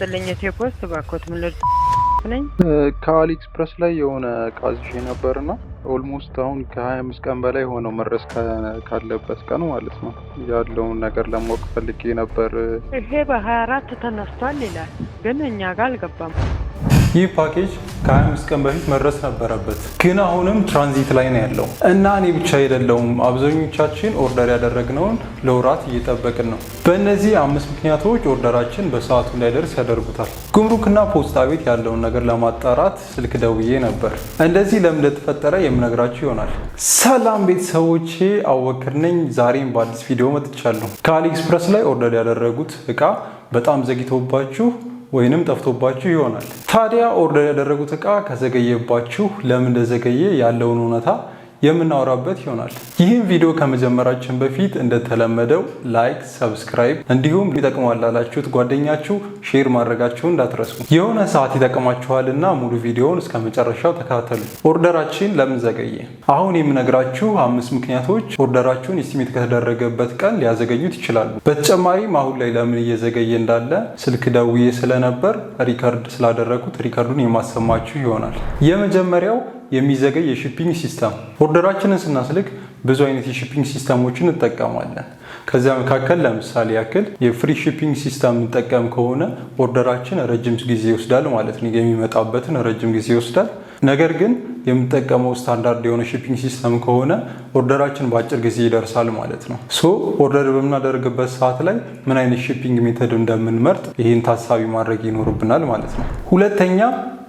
ጥልኝ ቴፖስት ባኮት ምልር ነኝ ከአሊ ኤክስፕረስ ላይ የሆነ ቃዝሽ ነበርና ኦልሞስት አሁን ከ25 ቀን በላይ ሆነው መድረስ ካለበት ቀን ማለት ነው። ያለውን ነገር ለማወቅ ፈልጌ ነበር። ይሄ በ24 ተነስቷል ይላል፣ ግን እኛ ጋር አልገባም። ይህ ፓኬጅ ከ25 ቀን በፊት መድረስ ነበረበት፣ ግን አሁንም ትራንዚት ላይ ነው ያለው እና እኔ ብቻ አይደለሁም። አብዛኞቻችን ኦርደር ያደረግነውን ለወራት እየጠበቅን ነው። በእነዚህ 5 ምክንያቶች ኦርደራችን በሰዓቱ እንዳይደርስ ያደርጉታል። ጉምሩክና ፖስታ ቤት ያለውን ነገር ለማጣራት ስልክ ደውዬ ነበር። እንደዚህ ለምን እንደተፈጠረ የምነግራችሁ ይሆናል። ሰላም ቤተሰቦቼ፣ አወክር ነኝ። ዛሬም በአዲስ ቪዲዮ መጥቻለሁ። ከአሊ ኤክስፕረስ ላይ ኦርደር ያደረጉት እቃ በጣም ዘግይቶባችሁ ወይንም ጠፍቶባችሁ ይሆናል። ታዲያ ኦርደር ያደረጉት እቃ ከዘገየባችሁ ለምን እንደዘገየ ያለውን እውነታ የምናወራበት ይሆናል። ይህን ቪዲዮ ከመጀመራችን በፊት እንደተለመደው ላይክ፣ ሰብስክራይብ እንዲሁም ይጠቅማል ላላችሁት ጓደኛችሁ ሼር ማድረጋችሁን እንዳትረሱ። የሆነ ሰዓት ይጠቅማችኋልና ሙሉ ቪዲዮውን እስከ መጨረሻው ተከታተሉ። ኦርደራችን ለምን ዘገየ? አሁን የምነግራችሁ 5 ምክንያቶች ኦርደራችሁን ኢስቲሜት ከተደረገበት ቀን ሊያዘገዩት ይችላሉ። በተጨማሪም አሁን ላይ ለምን እየዘገየ እንዳለ ስልክ ደውዬ ስለነበር ሪከርድ ስላደረኩት ሪከርዱን የማሰማችሁ ይሆናል። የመጀመሪያው የሚዘገይ የሺፒንግ ሲስተም። ኦርደራችንን ስናስልክ ብዙ አይነት የሺፒንግ ሲስተሞችን እንጠቀማለን። ከዚያ መካከል ለምሳሌ ያክል የፍሪ ሺፒንግ ሲስተም እንጠቀም ከሆነ ኦርደራችን ረጅም ጊዜ ይወስዳል ማለት ነው። የሚመጣበትን ረጅም ጊዜ ይወስዳል። ነገር ግን የምንጠቀመው ስታንዳርድ የሆነ ሺፒንግ ሲስተም ከሆነ ኦርደራችን በአጭር ጊዜ ይደርሳል ማለት ነው። ኦርደር በምናደርግበት ሰዓት ላይ ምን አይነት ሺፒንግ ሜተድ እንደምንመርጥ ይህን ታሳቢ ማድረግ ይኖርብናል ማለት ነው። ሁለተኛ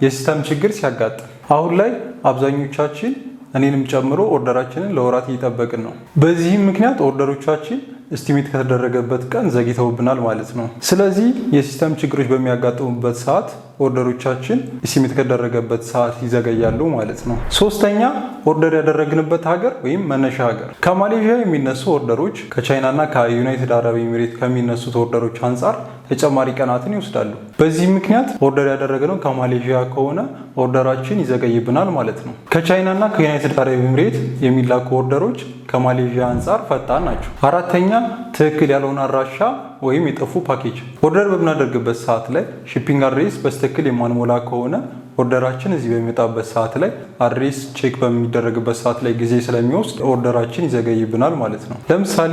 የሲስተም ችግር ሲያጋጥም፣ አሁን ላይ አብዛኞቻችን እኔንም ጨምሮ ኦርደራችንን ለወራት እየጠበቅን ነው። በዚህም ምክንያት ኦርደሮቻችን እስቲሜት ከተደረገበት ቀን ዘግይተውብናል ማለት ነው። ስለዚህ የሲስተም ችግሮች በሚያጋጥሙበት ሰዓት ኦርደሮቻችን እስቲሜት ከተደረገበት ሰዓት ይዘገያሉ ማለት ነው። ሶስተኛ ኦርደር ያደረግንበት ሀገር ወይም መነሻ ሀገር። ከማሌዥያ የሚነሱ ኦርደሮች ከቻይናና ከዩናይትድ አረብ ኤሚሬት ከሚነሱት ኦርደሮች አንጻር ተጨማሪ ቀናትን ይወስዳሉ። በዚህ ምክንያት ኦርደር ያደረግነው ከማሌዥያ ከሆነ ኦርደራችን ይዘገይብናል ማለት ነው። ከቻይናና ከዩናይትድ አረብ ኤሚሬት የሚላኩ ኦርደሮች ከማሌዥያ አንጻር ፈጣን ናቸው። አራተኛ ትክክል ያልሆነ አድራሻ ወይም የጠፉ ፓኬጅ። ኦርደር በምናደርግበት ሰዓት ላይ ሺፒንግ አድሬስ በትክክል የማንሞላ ከሆነ ኦርደራችን እዚህ በሚመጣበት ሰዓት ላይ አድሬስ ቼክ በሚደረግበት ሰዓት ላይ ጊዜ ስለሚወስድ ኦርደራችን ይዘገይብናል ማለት ነው። ለምሳሌ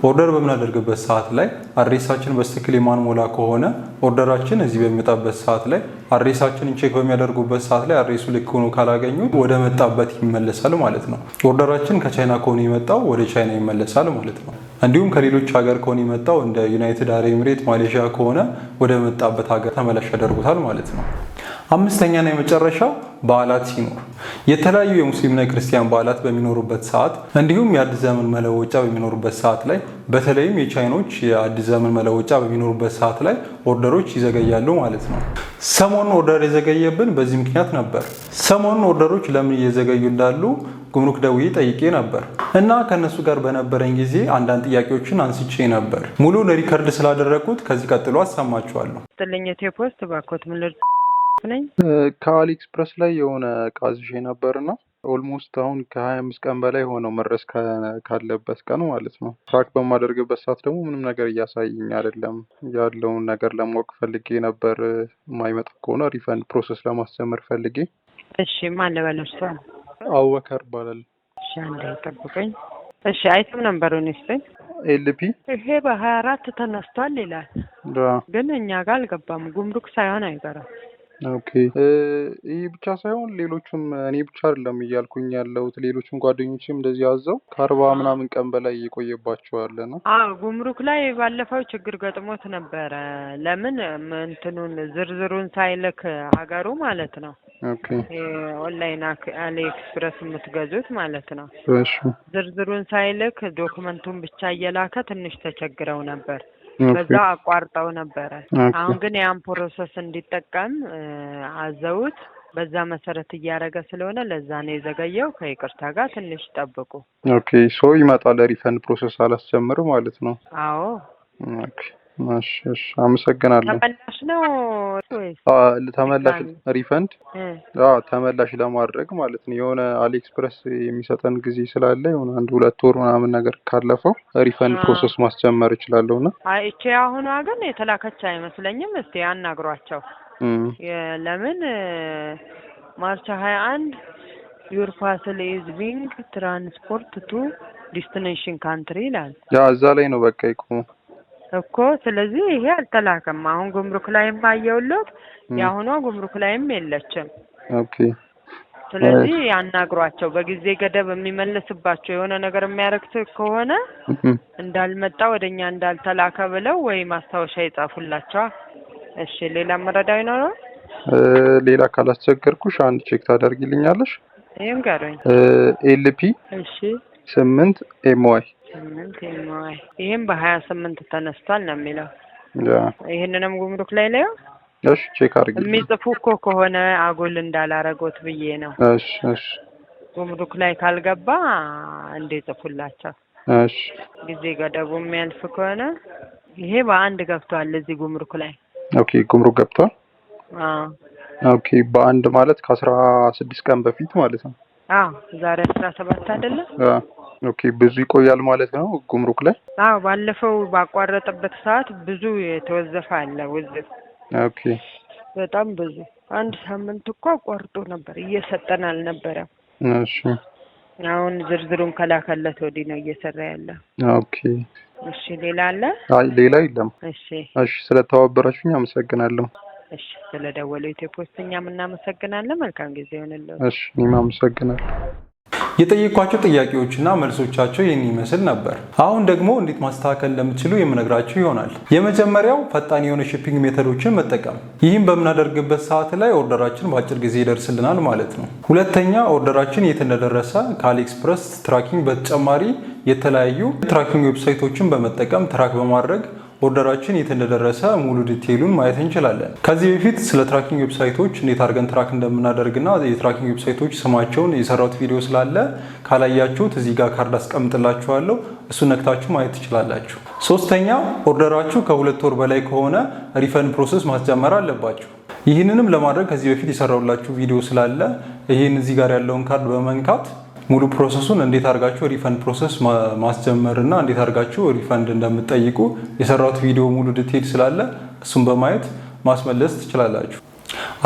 ኦርደር በምናደርግበት ሰዓት ላይ አድሬሳችን በትክክል የማንሞላ ከሆነ ኦርደራችን እዚህ በሚመጣበት ሰዓት ላይ አድሬሳችንን ቼክ በሚያደርጉበት ሰዓት ላይ አድሬሱ ልክ ሆኖ ካላገኙት ወደ መጣበት ይመለሳል ማለት ነው። ኦርደራችን ከቻይና ከሆነ የመጣው ወደ ቻይና ይመለሳል ማለት ነው። እንዲሁም ከሌሎች ሀገር ከሆነ የመጣው እንደ ዩናይትድ አረብ ኤሚሬት፣ ማሌዥያ ከሆነ ወደ መጣበት ሀገር ተመላሽ ያደርጉታል ማለት ነው። አምስተኛና የመጨረሻው በዓላት ሲኖር፣ የተለያዩ የሙስሊምና የክርስቲያን በዓላት በሚኖሩበት ሰዓት እንዲሁም የአዲስ ዘመን መለወጫ በሚኖሩበት ሰዓት ላይ በተለይም የቻይኖች የአዲስ ዘመን መለወጫ በሚኖሩበት ሰዓት ላይ ኦርደሮች ይዘገያሉ ማለት ነው። ሰሞኑን ኦርደር የዘገየብን በዚህ ምክንያት ነበር። ሰሞኑን ኦርደሮች ለምን እየዘገዩ እንዳሉ ጉምሩክ ደውዬ ጠይቄ ነበር እና ከነሱ ጋር በነበረኝ ጊዜ አንዳንድ ጥያቄዎችን አንስቼ ነበር። ሙሉን ሪከርድ ስላደረኩት ከዚህ ቀጥሎ አሰማችኋለሁ። ጥልኝ ቴፖስት ባኮት ምልር ነኝ ከአሊ ኤክስፕረስ ላይ የሆነ ቃዝሽ ነበርና ኦልሞስት አሁን ከ25 ቀን በላይ ሆነው መድረስ ካለበት ቀን ማለት ነው። ትራክ በማደርግበት ሰዓት ደግሞ ምንም ነገር እያሳየኝ አይደለም። ያለውን ነገር ለማወቅ ፈልጌ ነበር። የማይመጣ ከሆነ ሪፈንድ ፕሮሰስ ለማስጀመር ፈልጌ። እሺ፣ ማን ልበልሽ? አወከር ይባላል። እሺ፣ አንዴ ጠብቀኝ። እሺ፣ አይተም ነበሩን ይስጠኝ። ኤልፒ ይሄ በ24 ተነስቷል ይላል፣ ግን እኛ ጋር አልገባም። ጉምሩክ ሳይሆን አይቀርም። ኦኬ፣ ይህ ብቻ ሳይሆን ሌሎችም እኔ ብቻ አይደለም እያልኩኝ ያለሁት ሌሎችም ጓደኞችም እንደዚህ አዘው ከ40 ምናምን ቀን በላይ እየቆየባቸዋል ነው። ጉምሩክ ላይ ባለፈው ችግር ገጥሞት ነበረ። ለምን እንትኑን ዝርዝሩን ሳይልክ ሀገሩ ማለት ነው። ኦኬ፣ ኦንላይን አሊ ኤክስፕረስ የምትገዙት ማለት ነው። እሺ፣ ዝርዝሩን ሳይልክ ዶክመንቱን ብቻ እየላከ ትንሽ ተቸግረው ነበር። በዛ አቋርጠው ነበረ። አሁን ግን ያን ፕሮሰስ እንዲጠቀም አዘውት በዛ መሰረት እያደረገ ስለሆነ ለዛ ነው የዘገየው። ከይቅርታ ጋር ትንሽ ጠብቁ። ኦኬ፣ ይመጣል። ሪፈንድ ፕሮሰስ አላስጀምር ማለት ነው። አዎ። ኦኬ፣ እሺ አመሰግናለሁ። ተመላሽ ነው ወይስ ተመላሽ ሪፈንድ? ተመላሽ ለማድረግ ማለት ነው። የሆነ አሊኤክስፕረስ የሚሰጠን ጊዜ ስላለ የሆነ 1-2 ወር ምናምን ነገር ካለፈው ሪፈንድ ፕሮሰስ ማስጀመር እችላለሁና። እቺ አሁኗ ግን የተላከች አይመስለኝም። እስቲ አናግሯቸው። ለምን ማርች 21 ዩር ፓርሰል ኢዝ ቢንግ ትራንስፖርት ቱ ዲስቲኔሽን ካንትሪ ይላል። እዛ ላይ ነው በቃ ይቆሙ እኮ። ስለዚህ ይሄ አልተላከም። አሁን ጉምሩክ ላይም አየሁለት፣ የአሁኗ ጉምሩክ ላይም የለችም። ኦኬ። ስለዚህ ያናግሯቸው። በጊዜ ገደብ የሚመልስባቸው የሆነ ነገር የሚያረክት ከሆነ እንዳልመጣ ወደኛ እንዳልተላከ ብለው ወይ ማስታወሻ ይጻፉላቸዋል። እሺ ሌላ መረዳው ነው? ሌላ ካላስቸገርኩሽ አንድ ቼክ ታደርጊልኛለሽ? ይሄም ጋርኝ ኤልፒ እሺ 8 ኤምዋይ ይሄም በ28 ተነስቷል ነው የሚለው። ይሄንንም ጉምሩክ ላይ ነው። እሺ ቼክ አድርጊ። የሚጽፉ እኮ ከሆነ አጎል እንዳላረጎት ብዬ ነው። እሺ ጉምሩክ ላይ ካልገባ እንዲጽፉላቸው። እሺ ጊዜ ገደቡ የሚያልፍ ከሆነ ይሄ በአንድ ገብቷል እዚህ ጉምሩክ ላይ። ኦኬ ጉምሩክ ገብቷል። ኦኬ በአንድ ማለት ከ16 ቀን በፊት ማለት ነው። ዛሬ 17 አይደለ? ኦኬ ብዙ ይቆያል ማለት ነው ጉምሩክ ላይ? ባለፈው ባቋረጠበት ሰዓት ብዙ የተወዘፈ አለ ውዝፍ። ኦኬ በጣም ብዙ። አንድ ሳምንት እኮ አቋርጦ ነበር፣ እየሰጠን አልነበረም። እሺ አሁን ዝርዝሩን ከላከለት ወዲህ ነው እየሰራ ያለ። ኦኬ እሺ ሌላ አለ? ሌላ የለም። እሺ ስለተባበራችሁኝ አመሰግናለሁ። እሺ ስለደወለው ኢትዮፖስት እኛም እናመሰግናለን። መልካም ጊዜ ይሁንልዎት። እሺ እኔም አመሰግናለሁ። የጠየኳቸው ጥያቄዎችና መልሶቻቸው ይህን ይመስል ነበር። አሁን ደግሞ እንዴት ማስተካከል እንደምትችሉ የምነግራችሁ ይሆናል። የመጀመሪያው ፈጣን የሆነ ሺፒንግ ሜተዶችን መጠቀም። ይህም በምናደርግበት ሰዓት ላይ ኦርደራችን በአጭር ጊዜ ይደርስልናል ማለት ነው። ሁለተኛ ኦርደራችን የት እንደደረሰ ከአሊኤክስፕረስ ትራኪንግ በተጨማሪ የተለያዩ ትራኪንግ ዌብሳይቶችን በመጠቀም ትራክ በማድረግ ኦርደራችን የት እንደደረሰ ሙሉ ዲቴይሉን ማየት እንችላለን። ከዚህ በፊት ስለ ትራኪንግ ዌብሳይቶች እንዴት አድርገን ትራክ እንደምናደርግና የትራኪንግ ዌብሳይቶች ስማቸውን የሰራሁት ቪዲዮ ስላለ ካላያችሁት እዚህ ጋር ካርድ አስቀምጥላችኋለሁ፣ እሱን ነክታችሁ ማየት ትችላላችሁ። ሶስተኛ ኦርደራችሁ ከ2 ወር በላይ ከሆነ ሪፈንድ ፕሮሰስ ማስጀመር አለባችሁ። ይህንንም ለማድረግ ከዚህ በፊት የሰራሁላችሁ ቪዲዮ ስላለ ይህን እዚህ ጋር ያለውን ካርድ በመንካት ሙሉ ፕሮሰሱን እንዴት አድርጋችሁ ሪፈንድ ፕሮሰስ ማስጀመርና እንዴት አድርጋችሁ ሪፈንድ እንደምትጠይቁ የሰራሁት ቪዲዮ ሙሉ ዲቴል ስላለ እሱን በማየት ማስመለስ ትችላላችሁ።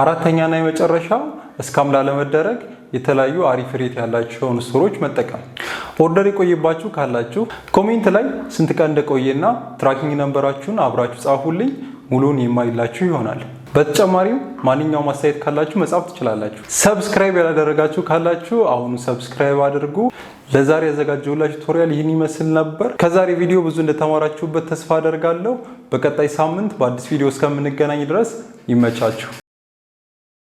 አራተኛና የመጨረሻው እስካም ላለመደረግ የተለያዩ አሪፍ ሬት ያላቸውን ስቶሮች መጠቀም። ኦርደር የቆየባችሁ ካላችሁ ኮሜንት ላይ ስንት ቀን እንደቆየና ትራኪንግ ነምበራችሁን አብራችሁ ጻፉልኝ፣ ሙሉን የማይላችሁ ይሆናል። በተጨማሪም ማንኛውም አስተያየት ካላችሁ መጻፍ ትችላላችሁ። ሰብስክራይብ ያላደረጋችሁ ካላችሁ አሁኑ ሰብስክራይብ አድርጉ። ለዛሬ ያዘጋጀሁላችሁ ቱቶሪያል ይህን ይመስል ነበር። ከዛሬ ቪዲዮ ብዙ እንደተማራችሁበት ተስፋ አደርጋለሁ። በቀጣይ ሳምንት በአዲስ ቪዲዮ እስከምንገናኝ ድረስ ይመቻችሁ።